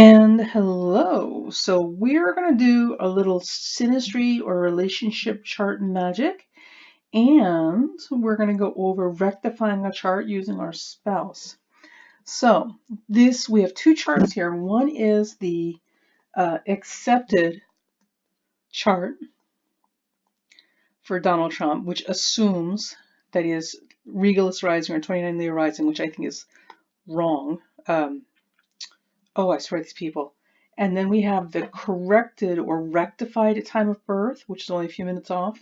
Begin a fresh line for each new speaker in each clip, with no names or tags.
And hello. So we're going to do a little synastry or relationship chart magic, and we're going to go over rectifying a chart using our spouse. So we have two charts here. One is the accepted chart for Donald Trump, which assumes that he is Regalist rising or 29 Leo rising, which I think is wrong. Oh, I swear these people. And then we have the corrected or rectified at time of birth, which is only a few minutes off,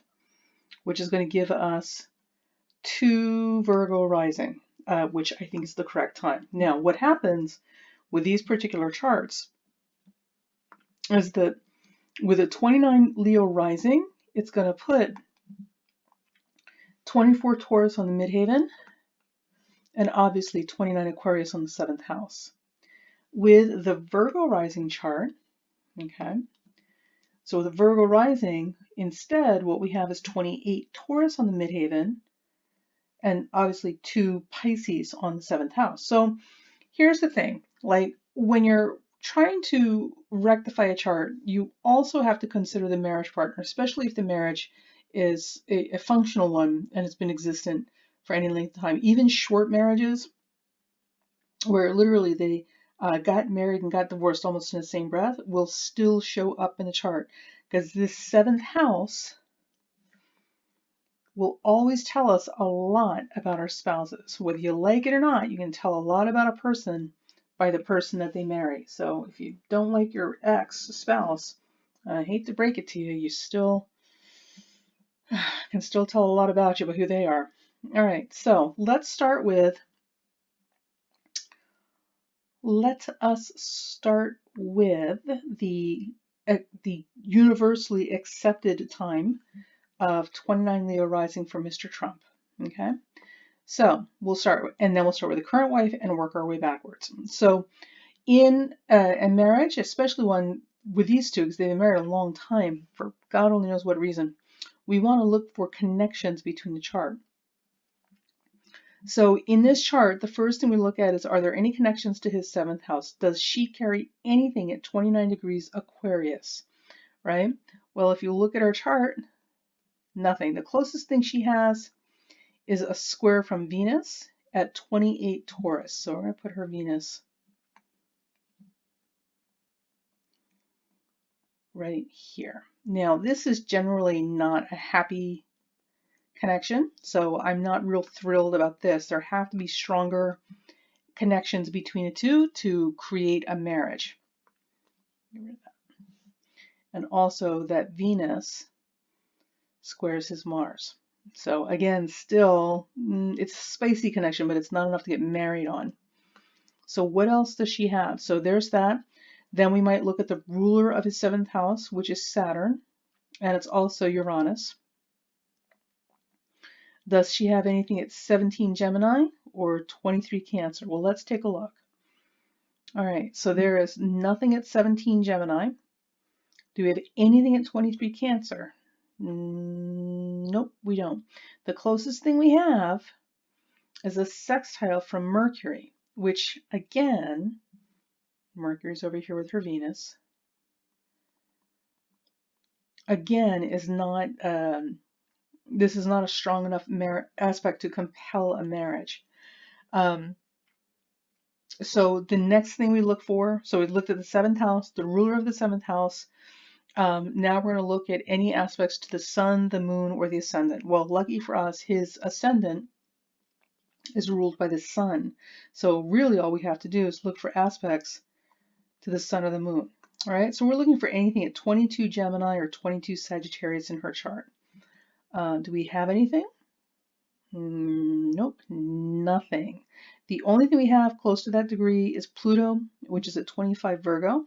which is going to give us 2 Virgo rising, which I think is the correct time. Now, what happens with these particular charts is that with a 29 Leo rising, it's going to put 24 Taurus on the midheaven and obviously 29 Aquarius on the 7th house. With the Virgo rising chart, okay, so the Virgo rising, instead, what we have is 28 Taurus on the midheaven and obviously 2 Pisces on the 7th house. So here's the thing, like when you're trying to rectify a chart, you also have to consider the marriage partner, especially if the marriage is a functional one and it's been existent for any length of time. Even short marriages where literally they got married and got divorced almost in the same breath will still show up in the chart, because this 7th house will always tell us a lot about our spouses. Whether you like it or not, you can tell a lot about a person by the person that they marry. So if you don't like your ex-spouse, I hate to break it to you, you still can still tell a lot about you by who they are. All right, so let us start with the universally accepted time of 29 Leo rising for Mr. Trump. Okay, so we'll start with the current wife and work our way backwards. So in a marriage, especially one with these two, because they've been married a long time for God only knows what reason, we want to look for connections between the chart. So in this chart, the first thing we look at is, are there any connections to his 7th house? Does she carry anything at 29 degrees Aquarius, right? Well, if you look at her chart, nothing. The closest thing she has is a square from Venus at 28 Taurus. So we're going to put her Venus right here. Now, this is generally not a happy connection, so I'm not real thrilled about this. There have to be stronger connections between the two to create a marriage. And also that Venus squares his Mars. So again, still, it's a spicy connection, but it's not enough to get married on. So what else does she have? So there's that. Then we might look at the ruler of his 7th house, which is Saturn, and it's also Uranus. Does she have anything at 17 Gemini or 23 Cancer? Well, let's take a look. All right, so there is nothing at 17 Gemini. Do we have anything at 23 Cancer? Nope, we don't. The closest thing we have is a sextile from Mercury, which again, Mercury's over here with her Venus, again is not, this is not a strong enough aspect to compel a marriage. So the next thing we look for, so we looked at the 7th house, the ruler of the 7th house. Now we're going to look at any aspects to the sun, the moon, or the ascendant. Well, lucky for us, his ascendant is ruled by the sun. So really all we have to do is look for aspects to the sun or the moon. All right, so we're looking for anything at 22 Gemini or 22 Sagittarius in her chart. Do we have anything? Nope, nothing. The only thing we have close to that degree is Pluto, which is at 25 Virgo,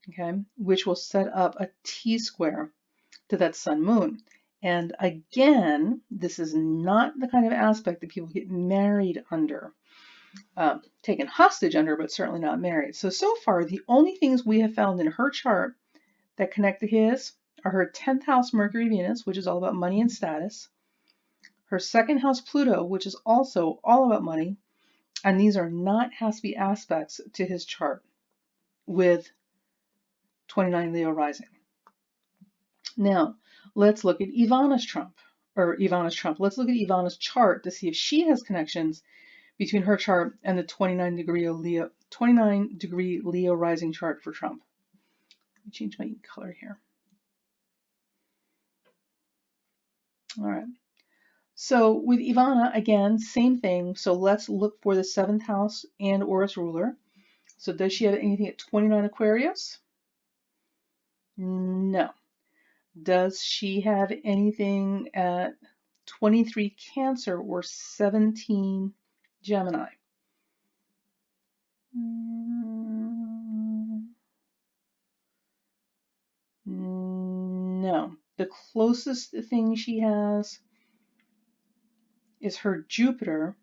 okay, which will set up a T-square to that sun-moon. And again, this is not the kind of aspect that people get married under, taken hostage under, but certainly not married. So far, the only things we have found in her chart that connect to his are her 10th house Mercury Venus, which is all about money and status, her 2nd house Pluto, which is also all about money, And these are not has-to-be aspects to his chart with 29 Leo rising. Now, let's look at Ivana's trump. Let's look at Ivana's chart to see if she has connections between her chart and the 29-degree Leo rising chart for Trump. Let me change my color here. All right. So with Ivana, again, same thing. So let's look for the 7th house and Orus ruler. So does she have anything at 29 Aquarius? No. Does she have anything at 23 Cancer or 17 Gemini? No. The closest thing she has is her Jupiter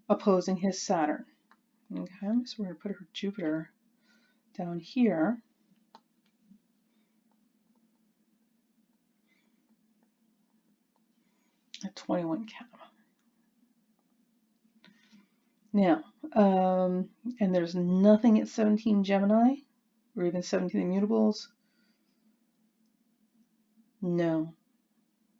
opposing his Saturn. Okay, so we're going to put her Jupiter down here. At 21 Cap. Now, and there's nothing at 17 Gemini or even 17 immutables. No.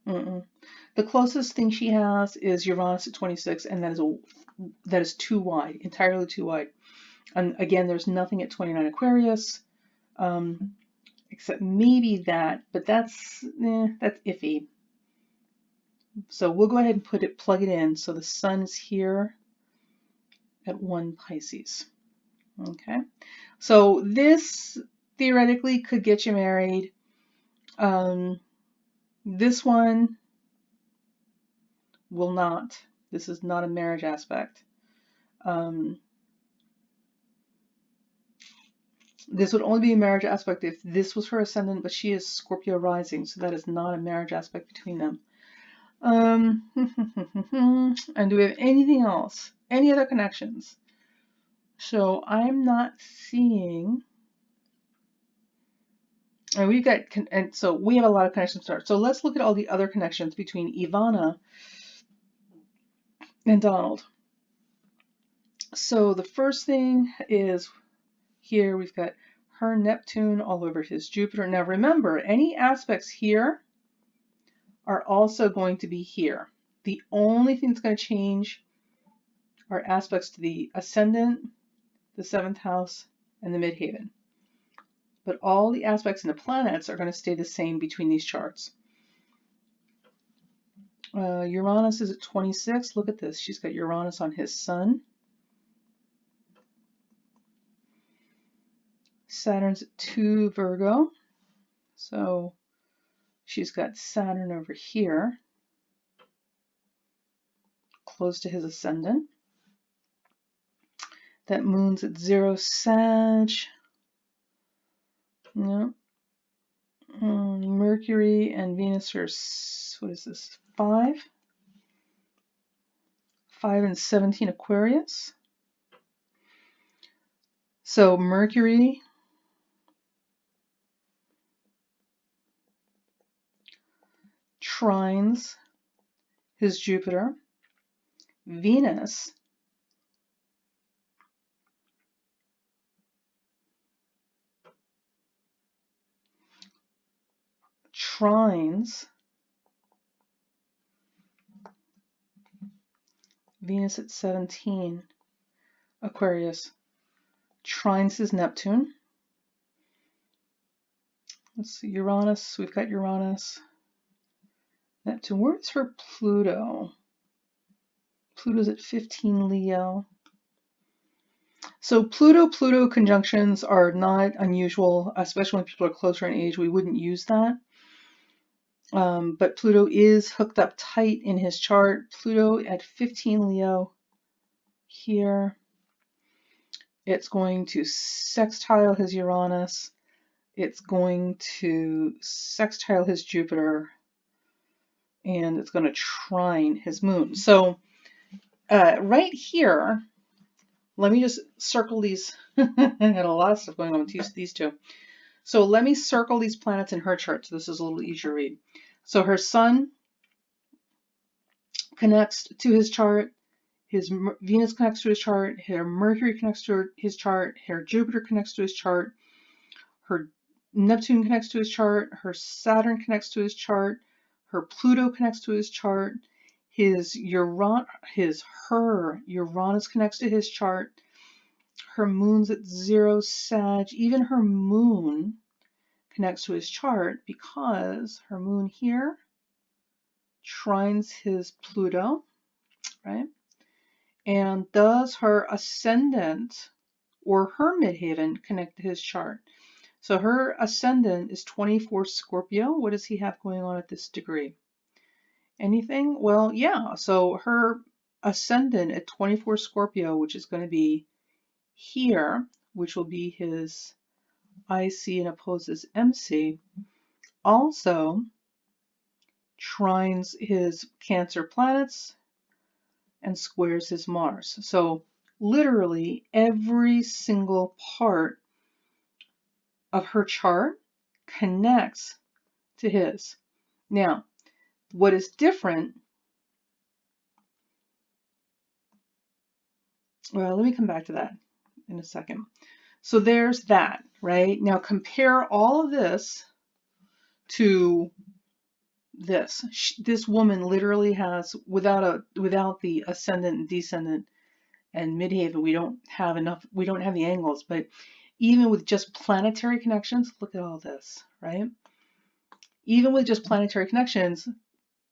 The closest thing she has is Uranus at 26, and that is too wide, entirely too wide. And again, there's nothing at 29 Aquarius, except maybe that, but that's iffy. So we'll go ahead and plug it in. So the sun is here at 1 Pisces. Okay, so this theoretically could get you married. This one will not. This is not a marriage aspect. This would only be a marriage aspect if this was her ascendant, but she is Scorpio rising, so that is not a marriage aspect between them. And do we have anything else? Any other connections? So I'm not seeing. And so we have a lot of connections to start. So let's look at all the other connections between Ivana and Donald. So the first thing is here we've got her Neptune all over his Jupiter. Now remember, any aspects here are also going to be here. The only thing that's going to change are aspects to the ascendant, the 7th house, and the midheaven. But all the aspects in the planets are going to stay the same between these charts. Uranus is at 26. Look at this. She's got Uranus on his sun. Saturn's at 2 Virgo. So she's got Saturn over here, close to his ascendant. That moon's at 0 Sag. No. Mercury and Venus are, what is this, 5? 5 and 17 Aquarius. So Mercury trines his Jupiter. Venus trines Venus at 17 Aquarius, trines his Neptune. Let's see, Uranus, we've got Uranus, Neptune. Where's her Pluto? Pluto's at 15 Leo. So Pluto conjunctions are not unusual, especially when people are closer in age. We wouldn't use that. But Pluto is hooked up tight in his chart. Pluto at 15 Leo here. It's going to sextile his Uranus. It's going to sextile his Jupiter. And it's going to trine his moon. So right here, let me just circle these. I got a lot of stuff going on with these two. So let me circle these planets in her chart so this is a little easier to read. So her sun connects to his chart his Venus connects to his chart, her Mercury connects to his chart, her Jupiter connects to his chart, her Neptune connects to his chart, her Saturn connects to his chart, her Pluto connects to his chart, her Uranus connects to his chart, her moon's at 0 Sag, even her moon connects to his chart because her moon here trines his Pluto, right? And does her ascendant or her midheaven connect to his chart? So her ascendant is 24 Scorpio. What does he have going on at this degree? Anything? Well, yeah. So her ascendant at 24 Scorpio, which is going to be here, which will be his IC and opposes MC, also trines his Cancer planets and squares his Mars. So literally every single part of her chart connects to his. Now, what is different, well, let me come back to that in a second. So there's that, right? Now compare all of this to this. This woman literally has, without the ascendant and descendant and midheaven, we don't have the angles, but even with just planetary connections, look at all this, right? Even with just planetary connections,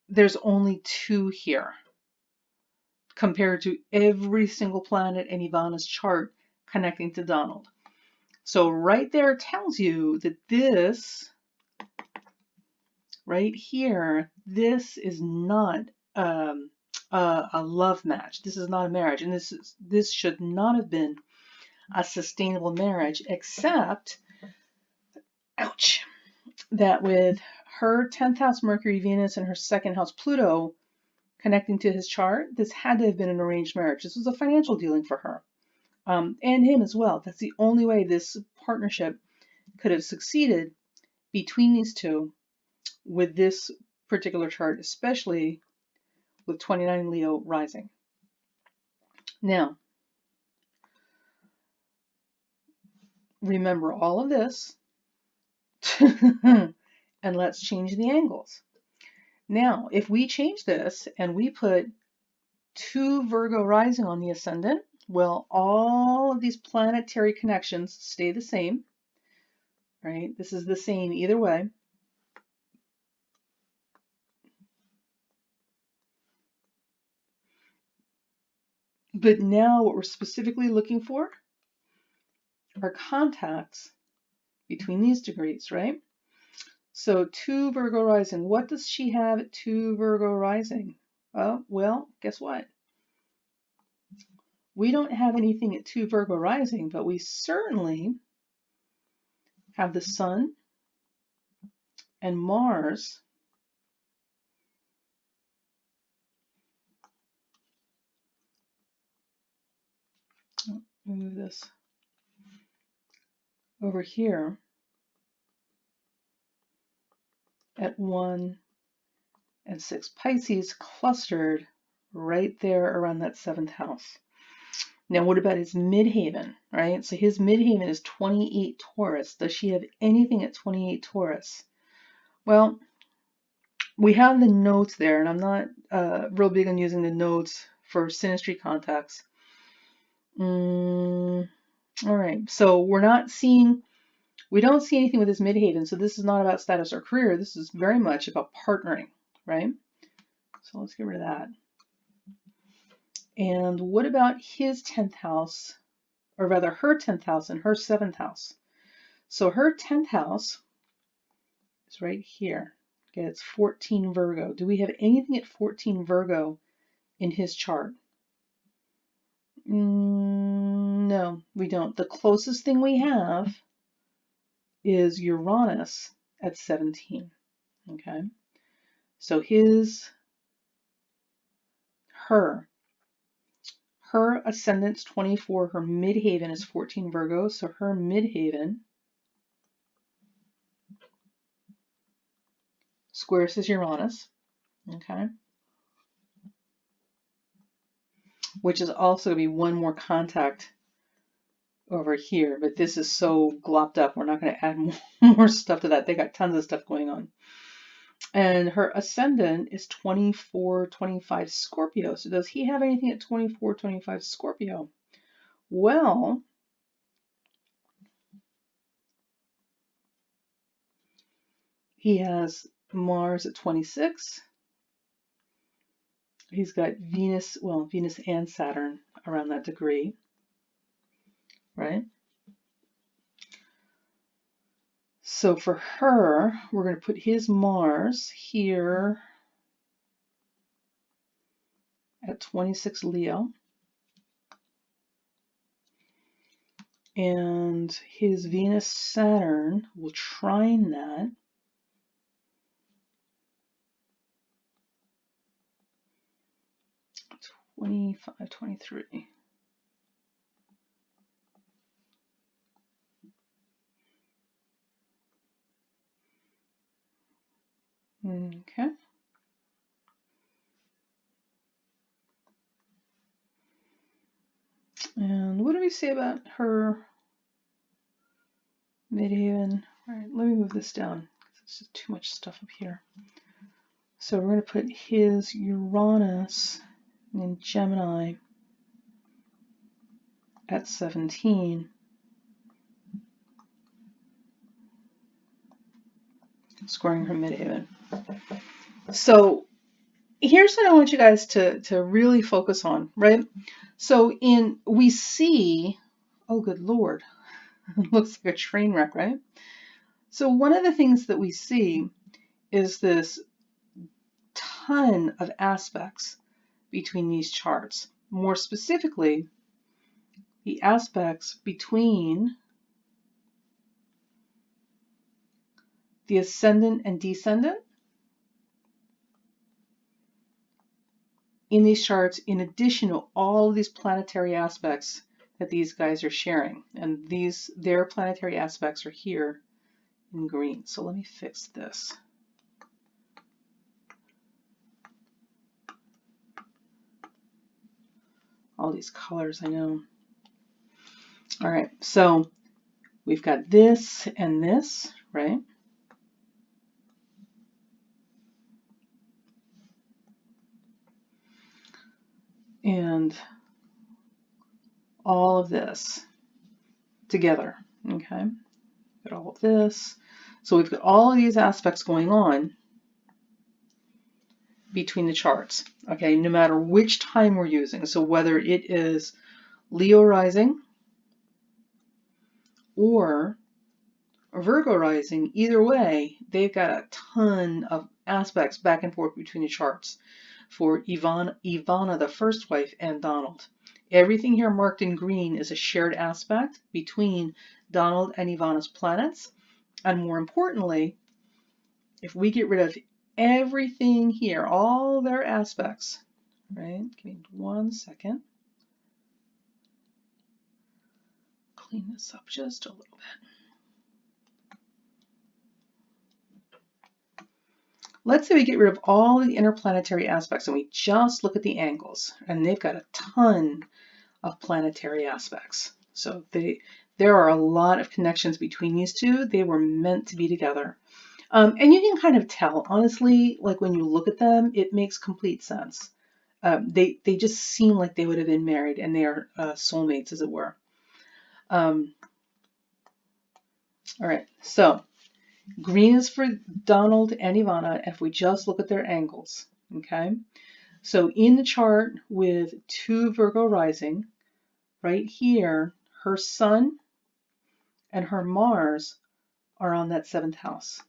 there's only 2 here compared to every single planet in Ivana's chart connecting to Donald. So right there tells you that this right here, this is not a love match. This is not a marriage, and this should not have been a sustainable marriage, except, ouch, that with her 10th house Mercury, Venus, and her 2nd house Pluto connecting to his chart, this had to have been an arranged marriage. This was a financial dealing for her, and him as well. That's the only way this partnership could have succeeded between these two with this particular chart, especially with 29 Leo rising. Now, remember all of this, and let's change the angles. Now, if we change this and we put 2 Virgo rising on the ascendant, well, all of these planetary connections stay the same, right? This is the same either way. But now what we're specifically looking for are contacts between these degrees, right? So 2 Virgo rising, what does she have at 2 Virgo rising? Well, guess what? We don't have anything at 2 Virgo rising, but we certainly have the Sun and Mars move this over here at 1 and 6 Pisces clustered right there around that 7th house. Now, what about his midheaven, right? So his midheaven is 28 Taurus. Does she have anything at 28 Taurus? Well, we have the notes there, and I'm not real big on using the notes for synastry contacts. All right, so we don't see anything with his midheaven, so this is not about status or career. This is very much about partnering, right? So let's get rid of that. And what about his 10th house, or rather her 10th house and her 7th house? So her 10th house is right here. Okay, it's 14 Virgo. Do we have anything at 14 Virgo in his chart? No, we don't. The closest thing we have is Uranus at 17. Okay, so her ascendant's 24, her midheaven is 14 Virgo, so her midheaven squares his Uranus. Okay. which is also going to be one more contact over here, but this is so glopped up. We're not going to add more stuff to that. They got tons of stuff going on. And her ascendant is 24, 25 Scorpio. So does he have anything at 24, 25 Scorpio? Well, he has Mars at 26. He's got Venus, well, Venus and Saturn around that degree, right? So for her, we're going to put his Mars here at 26 Leo. And his Venus Saturn will trine that. '25, 23. Okay. And what do we say about her midheaven? All right, let me move this down. It's just too much stuff up here. So we're going to put his Uranus in Gemini at 17. Scoring her midheaven. So here's what I want you guys to really focus on, right? So we see, oh good Lord, it looks like a train wreck, right? So one of the things that we see is this ton of aspects between these charts. More specifically, the aspects between the ascendant and descendant in these charts, in addition to all of these planetary aspects that these guys are sharing. And their planetary aspects are here in green. So let me fix this. All these colors, I know. All right, so we've got this and this, right? And all of this together, okay? Got all of this. So we've got all of these aspects going on between the charts, okay, no matter which time we're using. So whether it is Leo rising or Virgo rising, either way, they've got a ton of aspects back and forth between the charts for Ivana, the first wife, and Donald. Everything here marked in green is a shared aspect between Donald and Ivana's planets. And more importantly, if we get rid of everything here, all their aspects, right? Give me 1 second. Clean this up just a little bit. Let's say we get rid of all the interplanetary aspects and we just look at the angles, and they've got a ton of planetary aspects. So there are a lot of connections between these two. They were meant to be together. And you can kind of tell, honestly, like when you look at them, it makes complete sense. They just seem like they would have been married, and they are soulmates, as it were. All right, so green is for Donald and Ivana if we just look at their angles, okay? So in the chart with 2 Virgo rising, right here, her sun and her Mars are on that 7th house.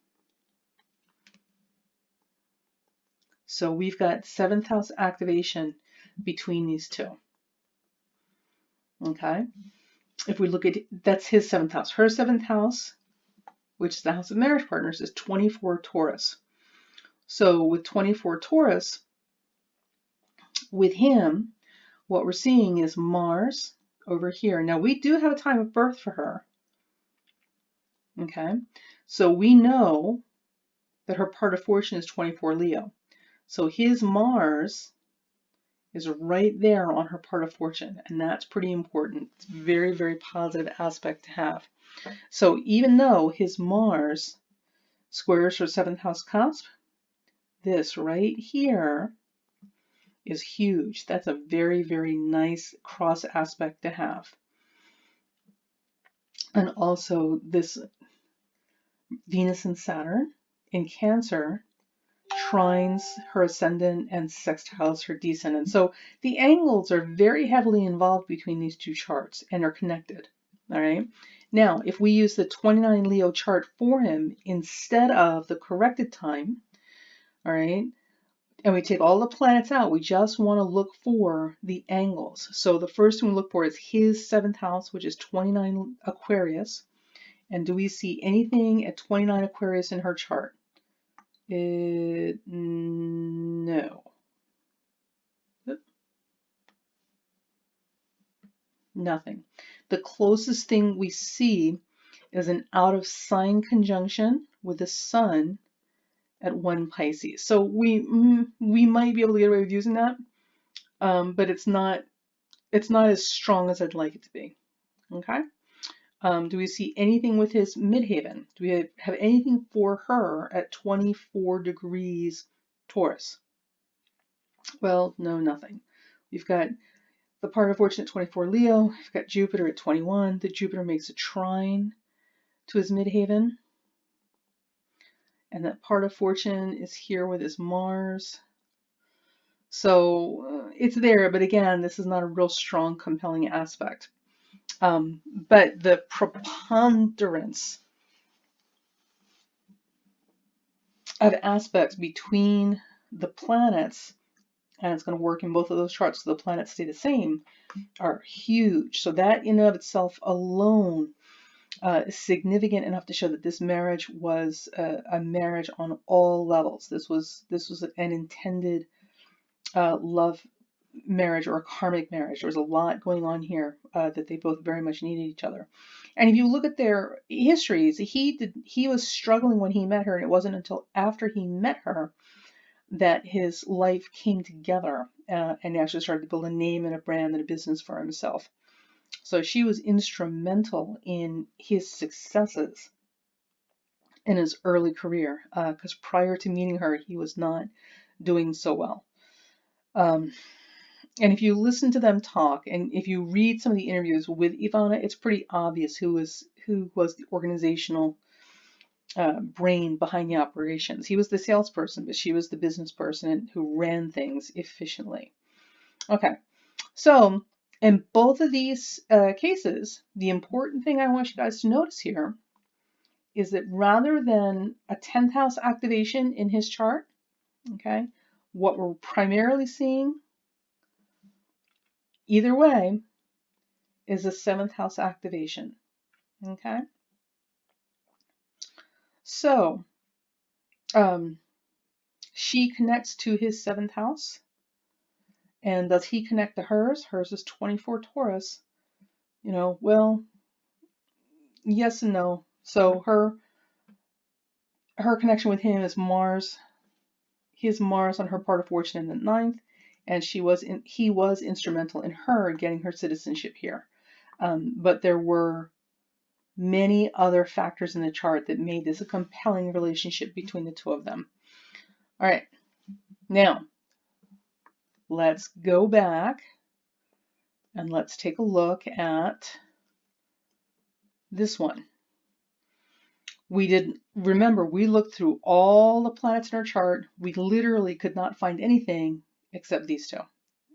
So we've got 7th house activation between these two, okay? If we look at, that's his 7th house. Her 7th house, which is the house of marriage partners, is 24 Taurus. So with 24 Taurus, with him, what we're seeing is Mars over here. Now we do have a time of birth for her. Okay, so we know that her part of fortune is 24 Leo. So his Mars is right there on her part of fortune, and that's pretty important. It's a very, very positive aspect to have. So even though his Mars squares her 7th house cusp, this right here is huge. That's a very, very nice cross aspect to have. And also this Venus and Saturn in Cancer trines her ascendant and sextiles her descendant. So the angles are very heavily involved between these two charts and are connected. All right. Now, if we use the 29 Leo chart for him instead of the corrected time, all right, and we take all the planets out, we just want to look for the angles. So the first one we look for is his 7th house, which is 29 Aquarius. And do we see anything at 29 Aquarius in her chart? No. Nothing. The closest thing we see is an out of sign conjunction with the sun at 1 Pisces. So we might be able to get away with using that, but it's not as strong as I'd like it to be. Okay. Do we see anything with his midheaven? Do we have anything for her at 24 degrees Taurus? Well, no, nothing. We've got the part of fortune at 24 Leo. We've got Jupiter at 21. The Jupiter makes a trine to his midheaven. And that part of fortune is here with his Mars. So it's there, but again, this is not a real strong, compelling aspect. But the preponderance of aspects between the planets, and it's going to work in both of those charts so the planets stay the same, are huge. So that in and of itself alone is significant enough to show that this marriage was a marriage on all levels. This was an intended love marriage or a karmic marriage. There was a lot going on here that they both very much needed each other. And if you look at their histories, he was struggling when he met her, and it wasn't until after he met her that his life came together and actually started to build a name and a brand and a business for himself. So she was instrumental in his successes in his early career, because prior to meeting her, he was not doing so well. And if you listen to them talk, and if you read some of the interviews with Ivana, it's pretty obvious who was the organizational brain behind the operations. He was the salesperson, but she was the business person who ran things efficiently. Okay, so in both of these cases, the important thing I want you guys to notice here is that rather than a 10th house activation in his chart, okay, what we're primarily seeing either way is a 7th house activation. Okay, so she connects to his 7th house, and does he connect to hers? Hers is 24 Taurus. You know, well, yes and no. So her connection with him is Mars, his Mars on her part of fortune in the 9th, and he was instrumental in her getting her citizenship here. But there were many other factors in the chart that made this a compelling relationship between the two of them. All right, now let's go back and let's take a look at this one. Remember, we looked through all the planets in our chart. We literally could not find anything except these two,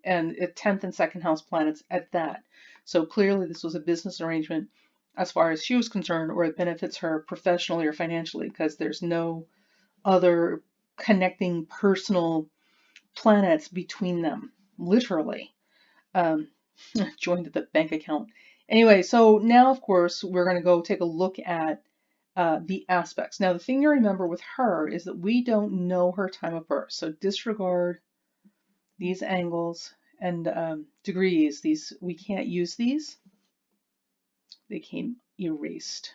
and 10th and 2nd house planets at that. So clearly this was a business arrangement as far as she was concerned, or it benefits her professionally or financially, because there's no other connecting personal planets between them, literally. Joined at the bank account. Anyway, so now, of course, we're going to go take a look at the aspects. Now, the thing you remember with her is that we don't know her time of birth, so disregard these angles and degrees. We can't use these. They came erased.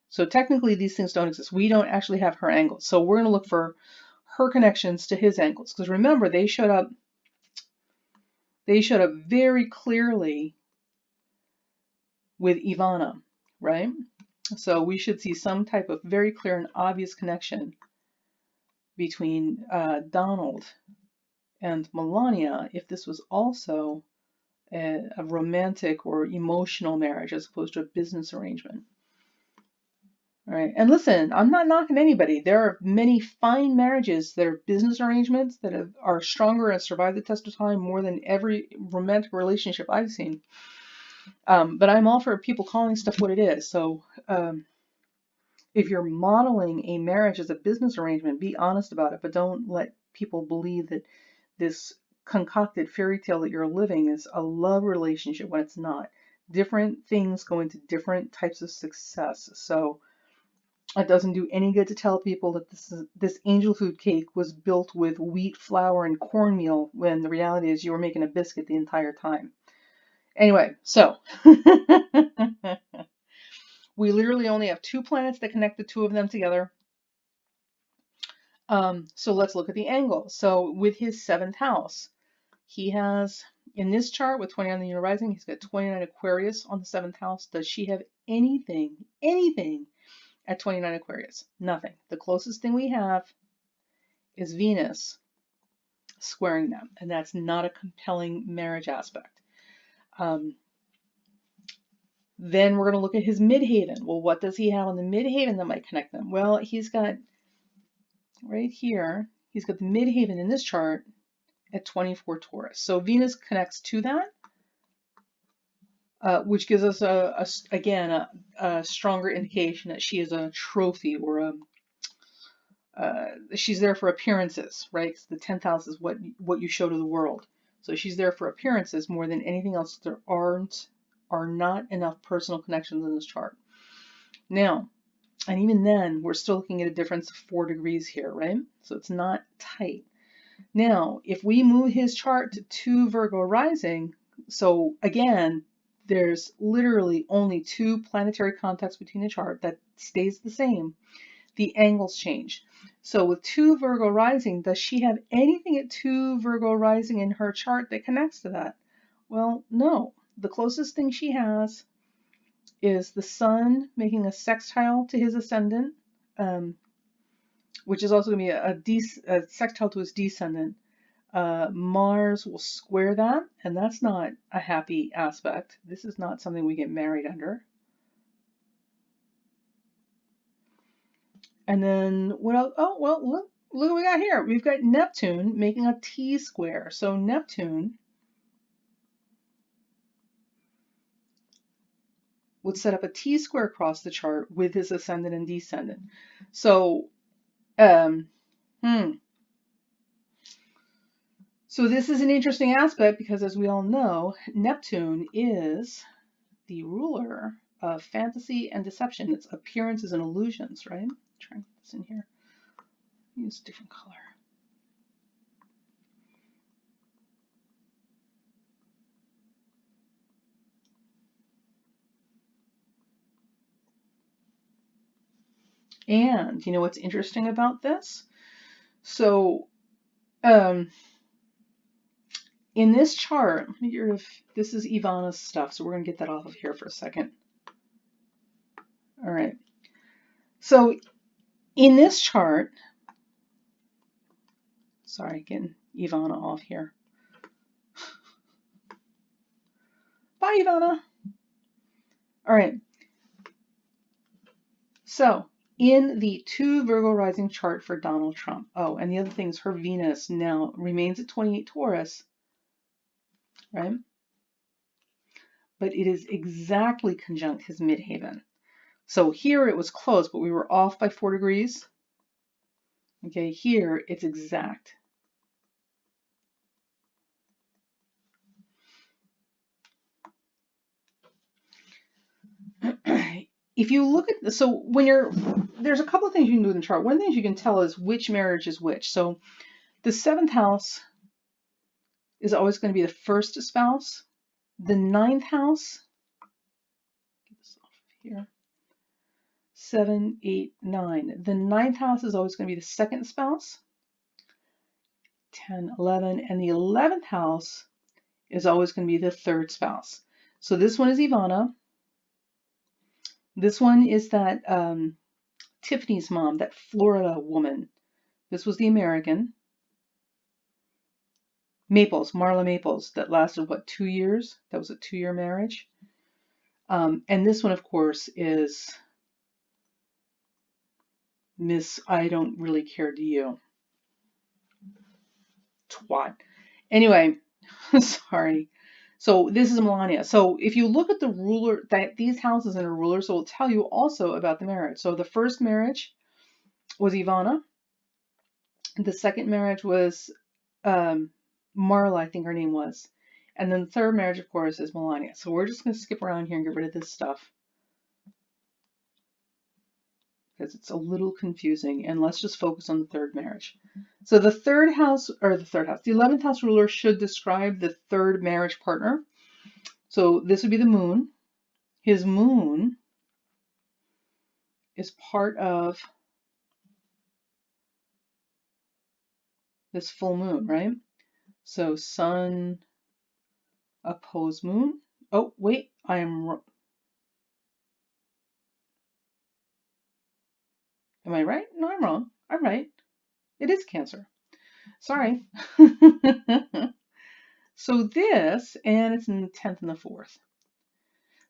So technically, these things don't exist. We don't actually have her angles. So we're going to look for her connections to his angles, because remember, they showed up They showed up very clearly with Ivana, right? So we should see some type of very clear and obvious connection between Donald and Melania if this was also a romantic or emotional marriage as opposed to a business arrangement. All right. And listen, I'm not knocking anybody. There are many fine marriages that are business arrangements that are stronger and survive the test of time more than every romantic relationship I've seen. But I'm all for people calling stuff what it is. So if you're modeling a marriage as a business arrangement, be honest about it, but don't let people believe that this concocted fairy tale that you're living is a love relationship when it's not. Different things go into different types of success. So it doesn't do any good to tell people that this angel food cake was built with wheat flour and cornmeal when the reality is you were making a biscuit the entire time. Anyway, so we literally only have 2 planets that connect the 2 of them together. So let's look at the angle. So with his 7th house, he has, in this chart with 29 on the Lunar rising, he's got 29 Aquarius on the 7th house. Does she have anything at 29 Aquarius? Nothing. The closest thing we have is Venus squaring them, and that's not a compelling marriage aspect. Then we're going to look at his midhaven. Well, what does he have on the midhaven that might connect them? Well, he's got right here, he's got the midhaven in this chart at 24 Taurus. So Venus connects to that, which gives us, again, a stronger indication that she is a trophy or she's there for appearances, right? 'Cause the 10th house is what you show to the world. So she's there for appearances more than anything else. There are not enough personal connections in this chart. Now, and even then, we're still looking at a difference of 4 degrees here, right? So it's not tight. Now, if we move his chart to Virgo rising, so again, there's literally only 2 planetary contacts between the chart that stays the same. The angles change. So with 2 Virgo rising, does she have anything at 2 Virgo rising in her chart that connects to that? Well, no. The closest thing she has is the Sun making a sextile to his ascendant, which is also going to be a sextile to his descendant. Mars will square that, and that's not a happy aspect. This is not something we get married under. And then what else? Oh, well, look what we got here. We've got Neptune making a T-square. So Neptune would set up a T-square across the chart with his ascendant and descendant. So, so this is an interesting aspect because, as we all know, Neptune is the ruler of fantasy and deception. It's appearances and illusions, right? I'm trying to get this in here. Use a different color. And you know what's interesting about this? So, in this chart, let me get rid of, this is Ivana's stuff, so we're going to get that off of here for a second. All right. So, in this chart, sorry, getting Ivana off here. Bye, Ivana. All right. So, in the 2 Virgo rising chart for Donald Trump. Oh, and the other thing is her Venus now remains at 28 Taurus, right? But it is exactly conjunct his midhaven. So here it was close, but we were off by 4 degrees. Okay, here it's exact. If you look at, so when there's a couple of things you can do in the chart. One of the things you can tell is which marriage is which. So the 7th house is always going to be the first spouse. The 9th house, get this off of here, 7, 8, 9. The 9th house is always going to be the second spouse. 10, 11, and the 11th house is always going to be the third spouse. So this one is Ivana. This one is that Tiffany's mom, that Florida woman. This was the American. Maples, Marla Maples, that lasted, what, 2 years? That was a 2-year marriage. And this one, of course, is Miss I Don't Really Care, Do You? Twat. Anyway, sorry. So this is Melania. So if you look at the ruler, that these houses in a ruler, so it'll tell you also about the marriage. So the first marriage was Ivana. The second marriage was Marla, I think her name was. And then the third marriage, of course, is Melania. So we're just going to skip around here and get rid of this stuff, because it's a little confusing, and let's just focus on the third marriage. So the 11th house ruler should describe the third marriage partner. So this would be the moon. His moon is part of this full moon, right? So sun opposed moon. Oh, wait, am I right? No, I'm wrong. I'm right. It is Cancer. Sorry. So this, and it's in the 10th and the 4th.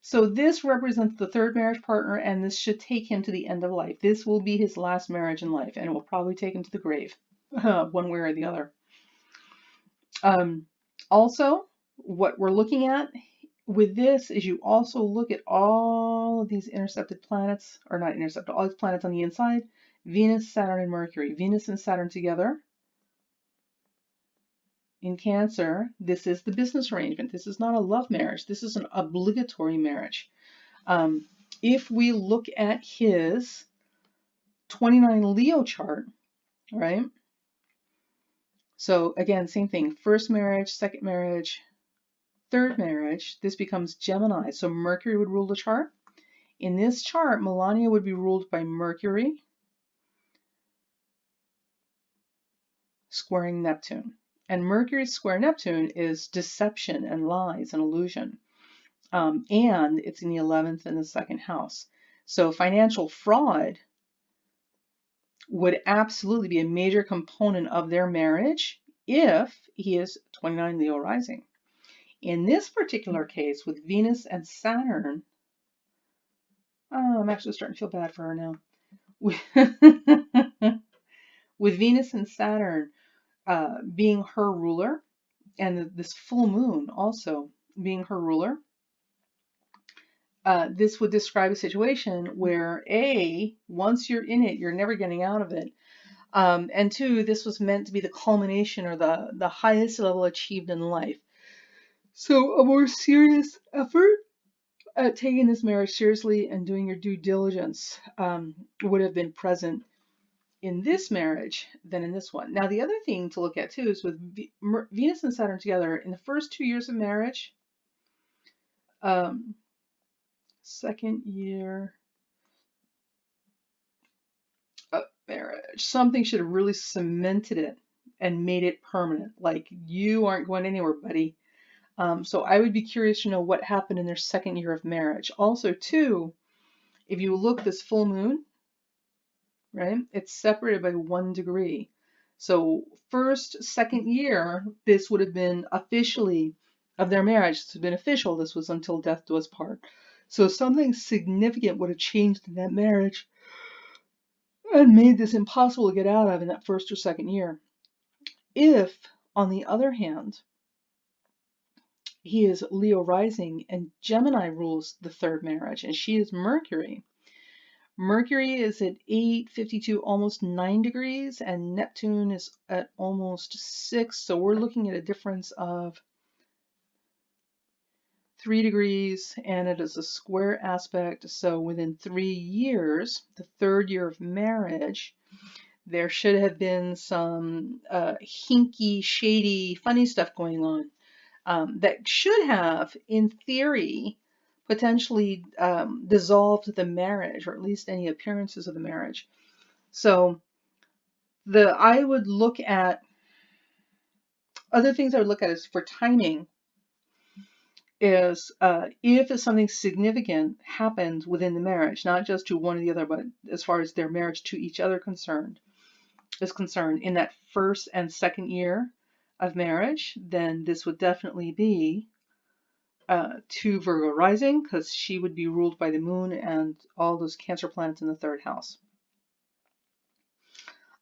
So this represents the third marriage partner, and this should take him to the end of life. This will be his last marriage in life, and it will probably take him to the grave, one way or the other. Also, what we're looking at with this is you also look at all of these intercepted planets, or not intercepted, all these planets on the inside, Venus, Saturn, and Mercury. Venus and Saturn together. In Cancer, this is the business arrangement. This is not a love marriage. This is an obligatory marriage. If we look at his 29 Leo chart, right? So again, same thing. First marriage, second marriage, third marriage. This becomes Gemini. So Mercury would rule the chart. In this chart, Melania would be ruled by Mercury squaring Neptune. And Mercury square Neptune is deception and lies and illusion. And it's in the 11th and the 2nd house. So financial fraud would absolutely be a major component of their marriage if he is 29 Leo rising. In this particular case, with Venus and Saturn, I'm actually starting to feel bad for her now. With Venus and Saturn being her ruler, and this full moon also being her ruler, this would describe a situation where A, once you're in it, you're never getting out of it. And 2, this was meant to be the culmination or the highest level achieved in life. So a more serious effort at taking this marriage seriously and doing your due diligence would have been present in this marriage than in this one. Now, the other thing to look at too is with Venus and Saturn together in the first 2 years of marriage, second year of marriage, something should have really cemented it and made it permanent. Like, you aren't going anywhere, buddy. So I would be curious to know what happened in their second year of marriage. Also, too, if you look this full moon, right, it's separated by 1 degree. So first, second year, this would have been officially of their marriage. This would have been official. This was until death do us part. So something significant would have changed in that marriage and made this impossible to get out of in that first or second year. If, on the other hand, he is Leo rising and Gemini rules the third marriage, and she is Mercury. Mercury is at 852, almost 9 degrees, and Neptune is at almost 6. So we're looking at a difference of 3 degrees, and it is a square aspect. So within 3 years, the third year of marriage, there should have been some hinky, shady, funny stuff going on that should have, in theory, potentially dissolved the marriage, or at least any appearances of the marriage. So I would look at, other things I would look at is for timing. is if something significant happened within the marriage, not just to one or the other, but as far as their marriage to each other is concerned in that first and second year of marriage, then this would definitely be to Virgo rising, because she would be ruled by the moon and all those Cancer planets in the third house.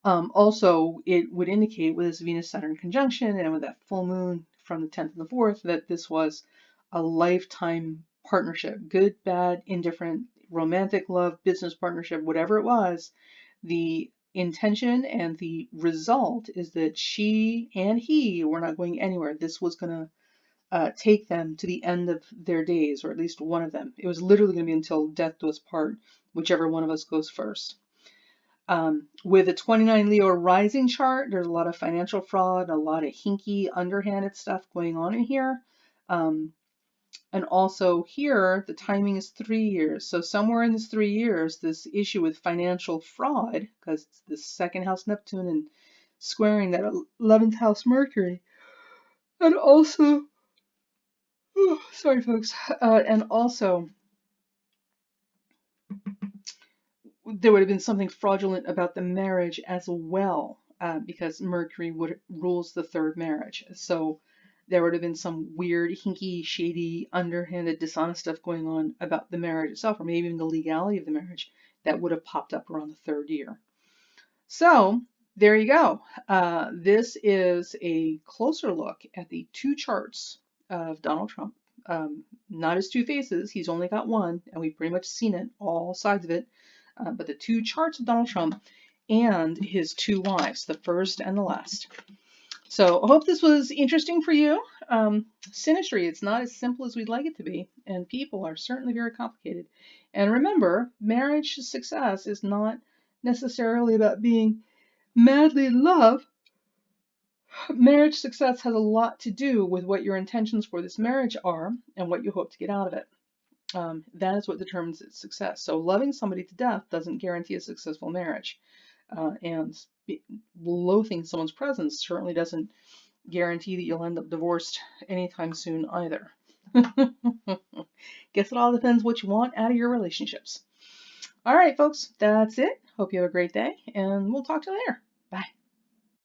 Also, it would indicate with this Venus-Saturn conjunction and with that full moon from the 10th and the 4th that this was a lifetime partnership. Good, bad, indifferent, romantic love, business partnership, whatever it was, the intention and the result is that she and he were not going anywhere. This was going to take them to the end of their days, or at least one of them. It was literally going to be until death do us part, whichever one of us goes first. With a 29 Leo rising chart, there's a lot of financial fraud, a lot of hinky, underhanded stuff going on in here. And also here, the timing is 3 years. So somewhere in this 3 years, this issue with financial fraud, because it's the second house Neptune and squaring that 11th house Mercury. And also, sorry folks, and also there would have been something fraudulent about the marriage as well, because Mercury rules the third marriage. So there would have been some weird, hinky, shady, underhanded, dishonest stuff going on about the marriage itself, or maybe even the legality of the marriage that would have popped up around the third year. So there you go. This is a closer look at the two charts of Donald Trump. Not his two faces, he's only got one, and we've pretty much seen it, all sides of it. But the two charts of Donald Trump and his two wives, the first and the last. So I hope this was interesting for you. Synastry, it's not as simple as we'd like it to be, and people are certainly very complicated. And remember, marriage success is not necessarily about being madly in love. Marriage success has a lot to do with what your intentions for this marriage are and what you hope to get out of it. That is what determines its success. So loving somebody to death doesn't guarantee a successful marriage. And loathing someone's presence certainly doesn't guarantee that you'll end up divorced anytime soon either. Guess it all depends what you want out of your relationships. All right, folks, that's it. Hope you have a great day, and we'll talk to you later. Bye.